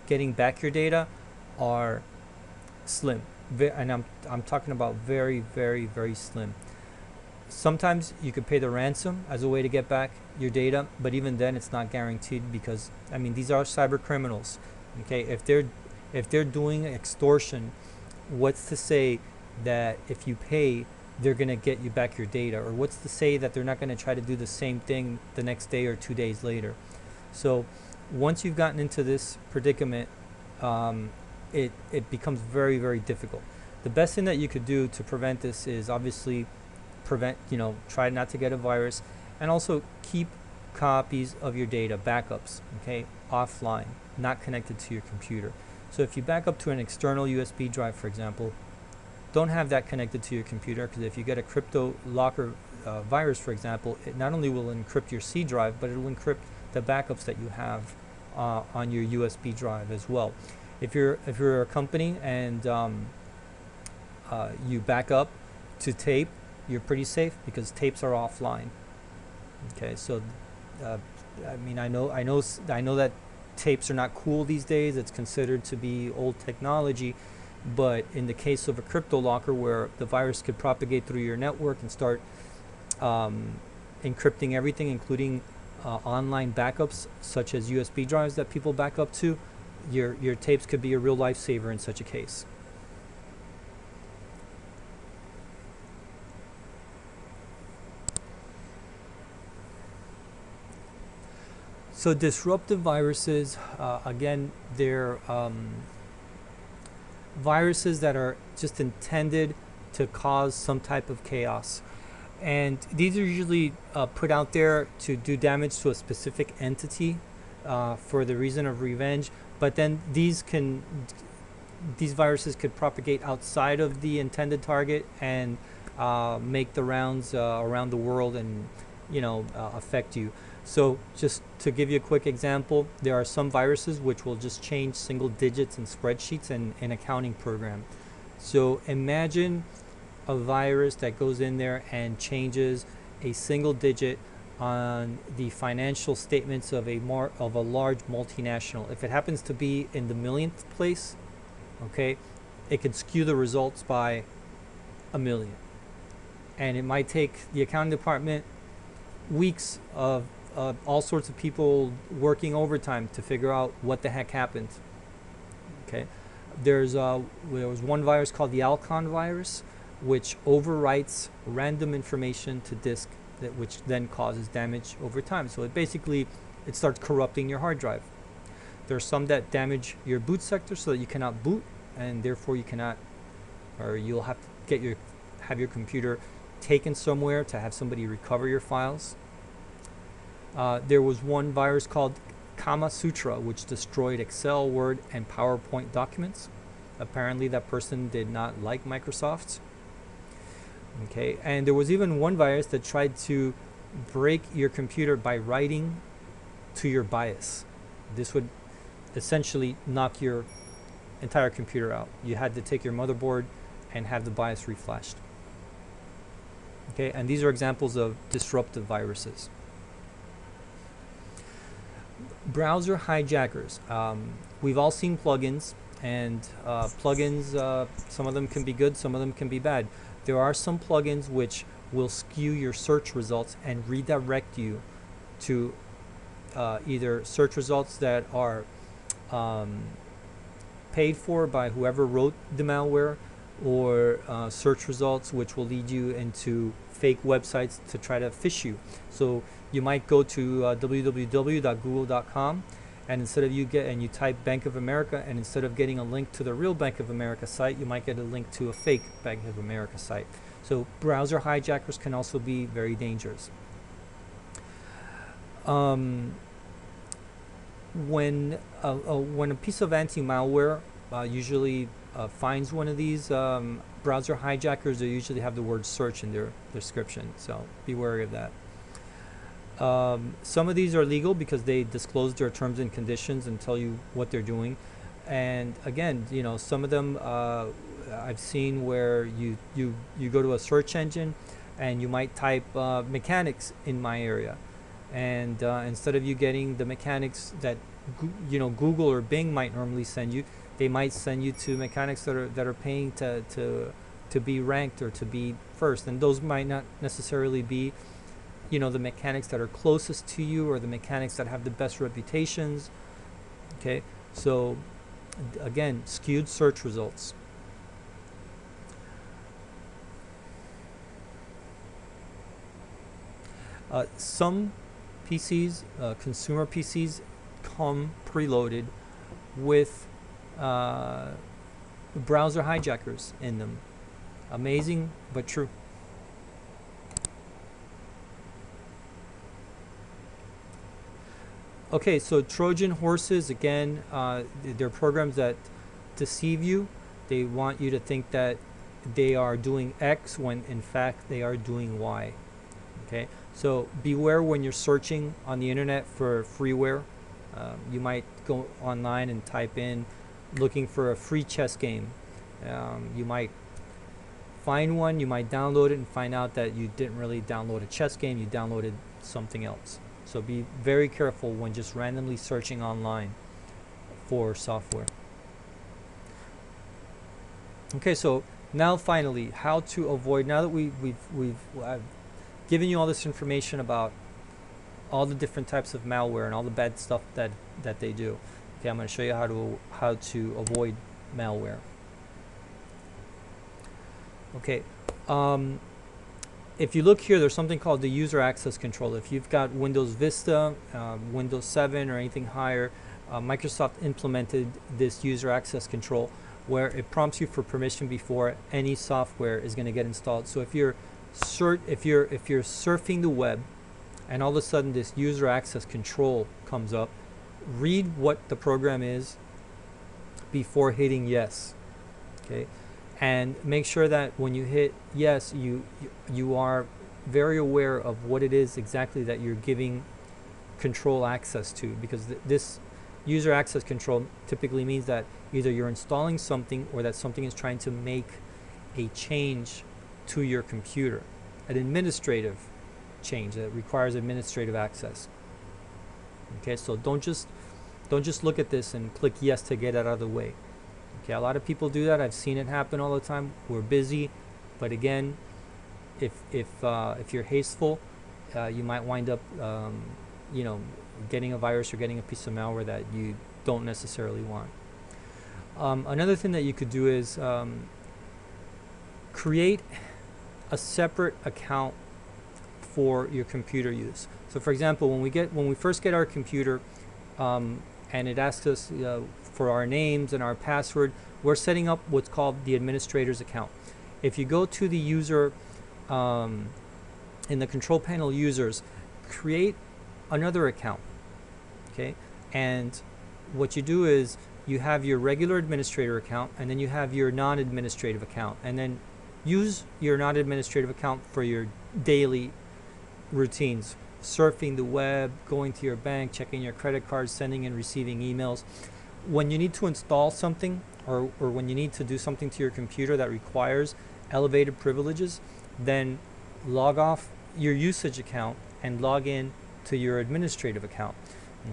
getting back your data are slim. And I'm talking about very, very, very slim. Sometimes you could pay the ransom as a way to get back your data, but even then it's not guaranteed, because I mean, these are cyber criminals. Okay, if they're doing extortion, what's to say that if you pay, they're going to get you back your data? Or what's to say that they're not going to try to do the same thing the next day or 2 days later? So once you've gotten into this predicament, it becomes very, very difficult. The best thing that you could do to prevent this is obviously try not to get a virus, and also keep copies of your data, backups, okay, offline, not connected to your computer. So if you back up to an external USB drive, for example, don't have that connected to your computer, because if you get a Cryptolocker virus, for example, it not only will encrypt your C drive, but it will encrypt the backups that you have on your USB drive as well. If you're a company and you back up to tape, you're pretty safe because tapes are offline. Okay, so I mean, I know that tapes are not cool these days. It's considered to be old technology, but in the case of a Cryptolocker, where the virus could propagate through your network and start encrypting everything, including online backups such as USB drives that people back up to, your tapes could be a real lifesaver in such a case. So disruptive viruses, again, they're viruses that are just intended to cause some type of chaos. And these are usually put out there to do damage to a specific entity for the reason of revenge. But then these viruses could propagate outside of the intended target and make the rounds around the world and affect you. So just to give you a quick example, there are some viruses which will just change single digits in spreadsheets and an accounting program. So imagine a virus that goes in there and changes a single digit on the financial statements of a large multinational. If it happens to be in the millionth place, okay, it could skew the results by 1 million. And it might take the accounting department weeks of all sorts of people working overtime to figure out what the heck happened. Okay, there was one virus called the Alcon virus, which overwrites random information to disk, which then causes damage over time. So it starts corrupting your hard drive. There are some that damage your boot sector so that you cannot boot, and therefore you cannot, or you'll have to have your computer taken somewhere to have somebody recover your files. There was one virus called Kama Sutra, which destroyed Excel, Word, and PowerPoint documents. Apparently that person did not like Microsoft. Okay, and there was even one virus that tried to break your computer by writing to your BIOS. This would essentially knock your entire computer out. You had to take your motherboard and have the BIOS reflashed. Okay, and these are examples of disruptive viruses. Browser hijackers. We've all seen plugins, and plugins, some of them can be good, some of them can be bad. There are some plugins which will skew your search results and redirect you to either search results that are paid for by whoever wrote the malware, or search results which will lead you into fake websites to try to phish you. So you might go to www.google.com, and instead of you type Bank of America, and instead of getting a link to the real Bank of America site, you might get a link to a fake Bank of America site. So browser hijackers can also be very dangerous. When a piece of anti-malware usually finds one of these browser hijackers, they usually have the word search in their description, so be wary of that. Some of these are legal because they disclose their terms and conditions and tell you what they're doing. And again, some of them I've seen where you go to a search engine and you might type mechanics in my area, and instead of you getting the mechanics that Google or Bing might normally send you, they might send you to mechanics that are paying to be ranked or to be first, and those might not necessarily be the mechanics that are closest to you or the mechanics that have the best reputations. Okay, so again, skewed search results. Some PCs, consumer PCs, come preloaded with browser hijackers in them. Amazing, but true. Okay, so Trojan horses, again, they're programs that deceive you. They want you to think that they are doing X when in fact they are doing Y. Okay, so beware when you're searching on the internet for freeware. You might go online and type in looking for a free chess game. You might find one, you might download it and find out that you didn't really download a chess game, you downloaded something else. So be very careful when just randomly searching online for software. Okay, so now finally, how to avoid, now that I've given you all this information about all the different types of malware and all the bad stuff that they do. Okay, I'm going to show you how to avoid malware. Okay, if you look here, there's something called the user access control. If you've got Windows Vista, Windows 7 or anything higher, Microsoft implemented this user access control where it prompts you for permission before any software is going to get installed. So if you're surfing the web and all of a sudden this user access control comes up, read what the program is before hitting yes. Okay, and make sure that when you hit yes, you are very aware of what it is exactly that you're giving control access to, because this user access control typically means that either you're installing something or that something is trying to make a change to your computer, an administrative change that requires administrative access. Okay, so don't just look at this and click yes to get it out of the way. Okay, a lot of people do that. I've seen it happen all the time. We're busy, but again, if you're hasteful, you might wind up getting a virus or getting a piece of malware that you don't necessarily want. Another thing that you could do is create a separate account for your computer use. So for example, when we first get our computer and it asks us for our names and our password, we're setting up what's called the administrator's account. If you go to the user in the control panel users, create another account. Okay, and what you do is you have your regular administrator account, and then you have your non-administrative account, and then use your non-administrative account for your daily routines: surfing the web, going to your bank, checking your credit cards, sending and receiving emails. When you need to install something or when you need to do something to your computer that requires elevated privileges, then log off your usage account and log in to your administrative account.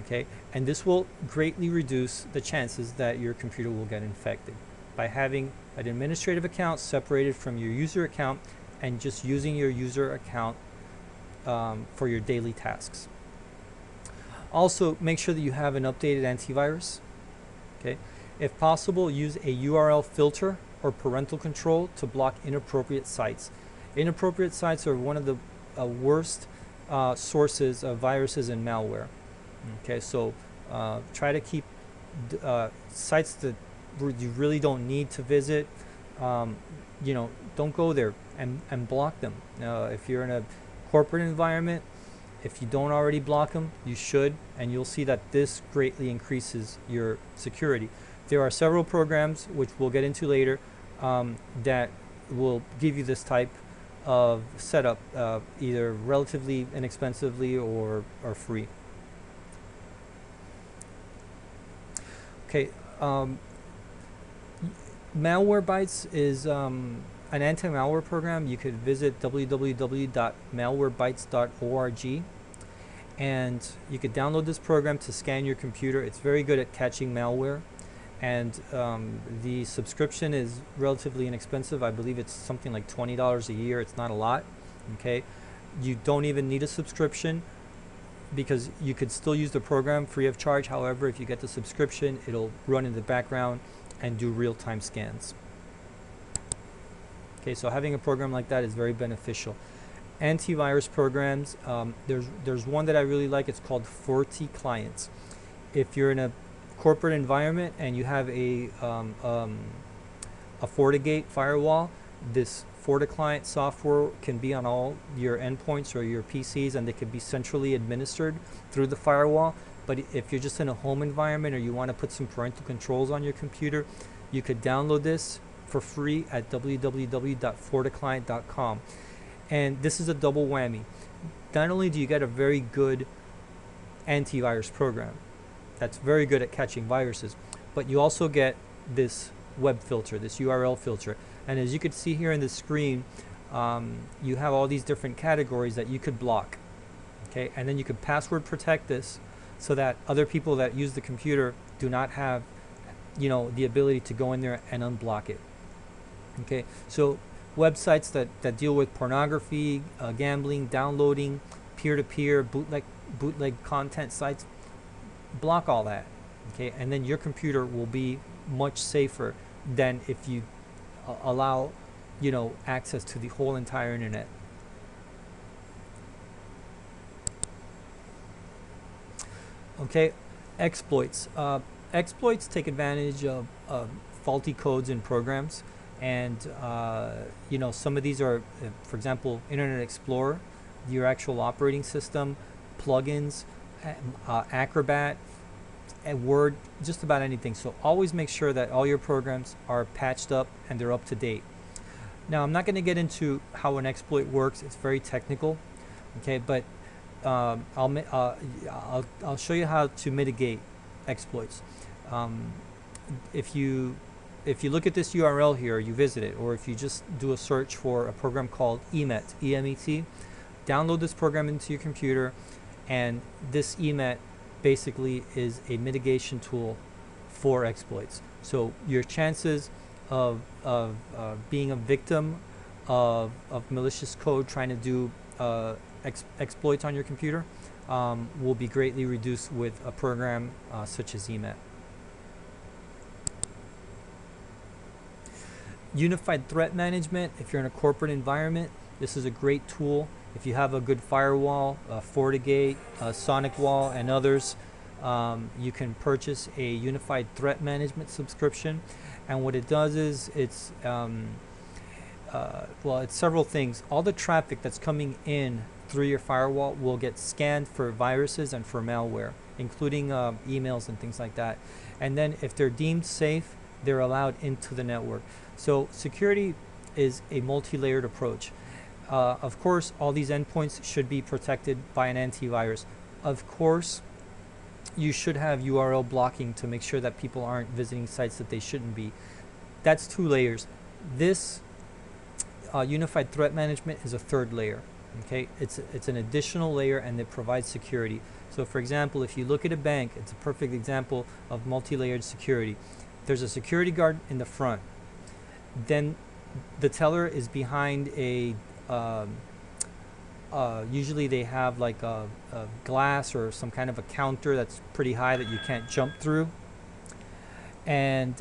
Okay, and this will greatly reduce the chances that your computer will get infected by having an administrative account separated from your user account and just using your user account for your daily tasks. Also, make sure that you have an updated antivirus. Okay, if possible, use a URL filter or parental control to block inappropriate sites. Inappropriate sites are one of the worst sources of viruses and malware. Okay, so try to keep sites that you really don't need to visit. Don't go there and block them. If you're in a corporate environment, if you don't already block them, you should, and you'll see that this greatly increases your security. There are several programs, which we'll get into later, that will give you this type of setup, either relatively inexpensively or free. Okay, Malwarebytes is an anti-malware program. You could visit www.malwarebytes.org, and you could download this program to scan your computer. It's very good at catching malware, and the subscription is relatively inexpensive. I believe it's something like $20 a year. It's not a lot. Okay, you don't even need a subscription, because you could still use the program free of charge. However, if you get the subscription, it'll run in the background and do real-time scans. Okay, so having a program like that is very beneficial. Antivirus programs, there's one that I really like. It's called FortiClient. If you're in a corporate environment and you have a FortiGate firewall, this FortiClient software can be on all your endpoints or your PCs, and they can be centrally administered through the firewall. But if you're just in a home environment or you want to put some parental controls on your computer, you could download this for free at www.forticlient.com. And this is a double whammy. Not only do you get a very good antivirus program that's very good at catching viruses, but you also get this web filter, this URL filter. And as you can see here in the screen, you have all these different categories that you could block. Okay, and then you could password protect this so that other people that use the computer do not have, the ability to go in there and unblock it. Okay, so websites that deal with pornography, gambling, downloading, peer-to-peer, bootleg content sites, block all that. Okay, and then your computer will be much safer than if you allow access to the whole entire internet. Okay, exploits. Exploits take advantage of faulty codes in programs, and you know, some of these are, for example, Internet Explorer, your actual operating system, plugins, Acrobat, and Word, just about anything. So always make sure that all your programs are patched up and they're up to date. Now, I'm not going to get into how an exploit works. It's very technical, okay? But I'll show you how to mitigate exploits. If you look at this URL here, you visit it, or if you just do a search for a program called EMET, E-M-E-T, download this program into your computer, and this EMET basically is a mitigation tool for exploits. So your chances of being a victim of malicious code trying to do exploits on your computer will be greatly reduced with a program such as EMET. Unified Threat Management. If you're in a corporate environment, this is a great tool. If you have a good firewall, FortiGate, SonicWall, and others, you can purchase a Unified Threat Management subscription. And what it does is it's it's several things. All the traffic that's coming in through your firewall will get scanned for viruses and for malware, including emails and things like that. And then if they're deemed safe, they're allowed into the network. So security is a multi-layered approach. Of course, all these endpoints should be protected by an antivirus. Of course, you should have URL blocking to make sure that people aren't visiting sites that they shouldn't be. That's 2 layers. This Unified Threat Management is a 3rd layer. Okay, it's an additional layer, and it provides security. So for example, if you look at a bank, it's a perfect example of multi-layered security. There's a security guard in the front. Then the teller is behind a usually they have like a glass or some kind of a counter that's pretty high that you can't jump through. And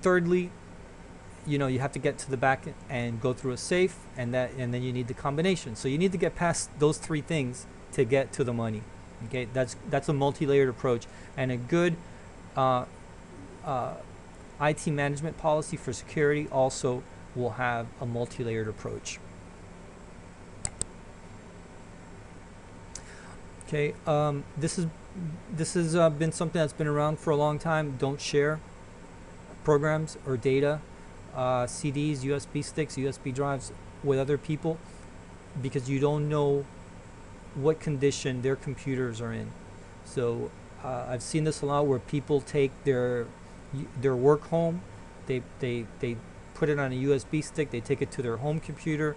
thirdly, you know, you have to get to the back and go through a safe, and then you need the combination. So you need to get past those 3 things to get to the money. Okay, that's a multi-layered approach, and a good IT management policy for security also will have a multi-layered approach. Okay, this has been something that's been around for a long time. Don't share programs or data, CDs, USB sticks, USB drives with other people, because you don't know what condition their computers are in. So I've seen this a lot where people take their work home, they put it on a USB stick, they take it to their home computer,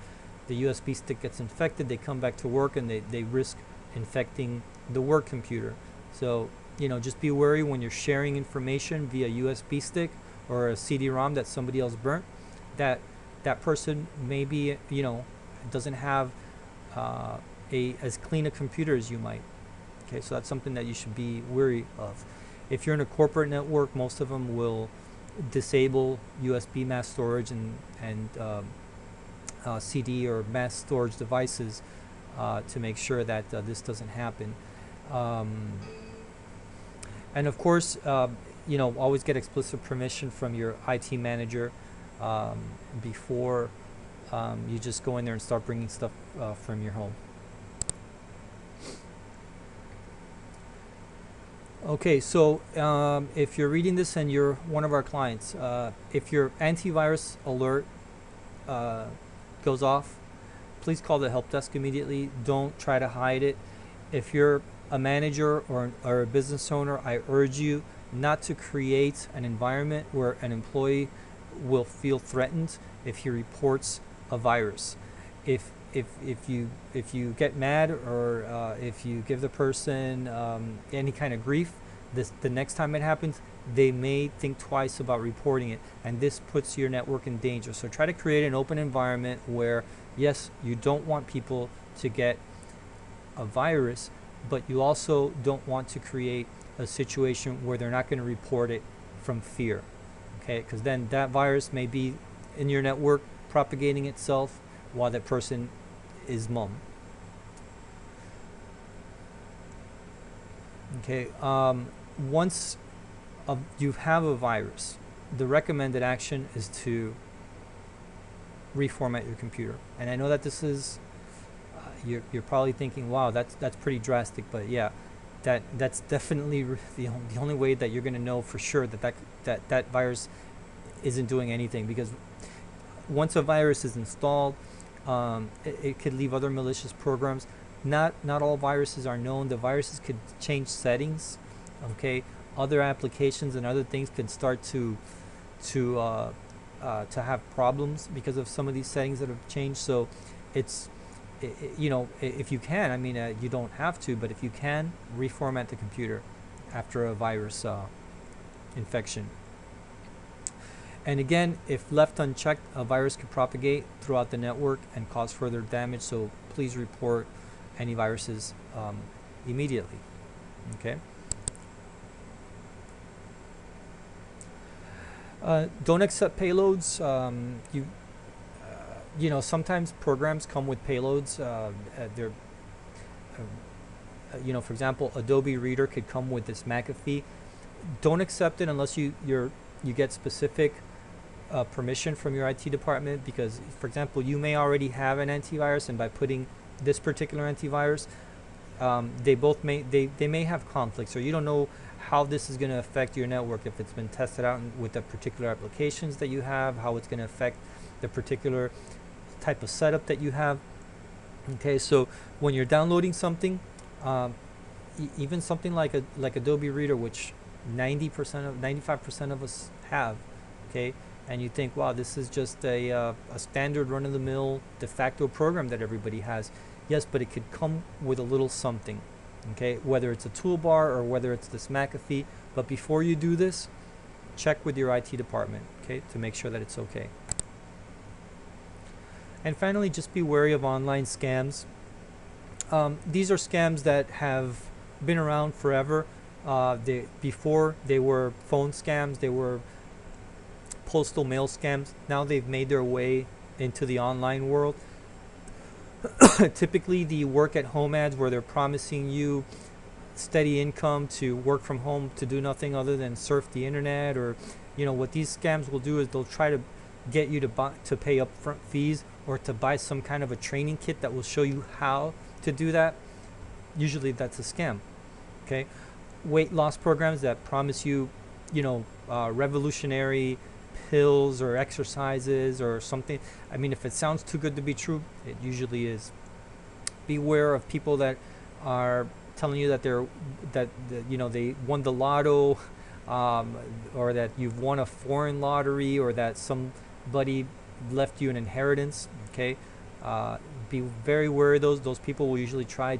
the USB stick gets infected, they come back to work, and they risk infecting the work computer. So, you know, just be wary when you're sharing information via USB stick or a CD-ROM that somebody else burnt, that person maybe, you know, doesn't have as clean a computer as you might. Okay, so that's something that you should be wary of. If you're in a corporate network, most of them will disable USB mass storage and CD or mass storage devices to make sure that this doesn't happen. And of course, you know, always get explicit permission from your IT manager before you just go in there and start bringing stuff from your home. Okay, so if you're reading this and you're one of our clients, if your antivirus alert goes off, please call the help desk immediately. Don't try to hide it. If you're a manager or a business owner, I urge you not to create an environment where an employee will feel threatened if he reports a virus. If you get mad or if you give the person any kind of grief, the next time it happens, they may think twice about reporting it, and this puts your network in danger. So try to create an open environment where, yes, you don't want people to get a virus, but you also don't want to create a situation where they're not going to report it from fear. Okay, because then that virus may be in your network propagating itself while that person is mum. Okay, once you have a virus, the recommended action is to reformat your computer. And I know that this is you're probably thinking, wow, that's pretty drastic, but yeah, that's definitely the only way that you're going to know for sure that virus isn't doing anything, because once a virus is installed, it could leave other malicious programs. Not all viruses are known. The viruses could change settings. Okay, other applications and other things could start to have problems because of some of these settings that have changed. So it's you know, if you can, I mean, you don't have to, but if you can, reformat the computer after a virus infection. And again, if left unchecked, a virus could propagate throughout the network and cause further damage, so please report any viruses immediately. Okay. Don't accept payloads. You know, sometimes programs come with payloads. They're you know, for example, Adobe Reader could come with this McAfee. Don't accept it unless you get specific permission from your IT department, because, for example, you may already have an antivirus, and by putting this particular antivirus, they may have conflicts, or you don't know how this is going to affect your network, if it's been tested out with the particular applications that you have, how it's going to affect the particular type of setup that you have. Okay, so when you're downloading something, even something like Adobe Reader, which 95% of us have, okay, and you think, wow, this is just a standard run-of-the-mill de facto program that everybody has. Yes, but it could come with a little something, okay, whether it's a toolbar or whether it's this McAfee. But before you do this, check with your IT department, okay, to make sure that it's okay. And finally, just be wary of online scams. These are scams that have been around forever. Before they were phone scams, they were postal mail scams. Now they've made their way into the online world. Typically the work at home ads, where they're promising you steady income to work from home, to do nothing other than surf the internet, or, you know, what these scams will do is they'll try to get you to pay upfront fees, or to buy some kind of a training kit that will show you how to do that. Usually that's a scam. Okay, weight loss programs that promise you, you know, revolutionary pills or exercises or something. I mean, if it sounds too good to be true, it usually is. Beware of people that are telling you that you know, they won the lotto, or that you've won a foreign lottery, or that somebody left you an inheritance. Okay, be very wary of those. Those people will usually try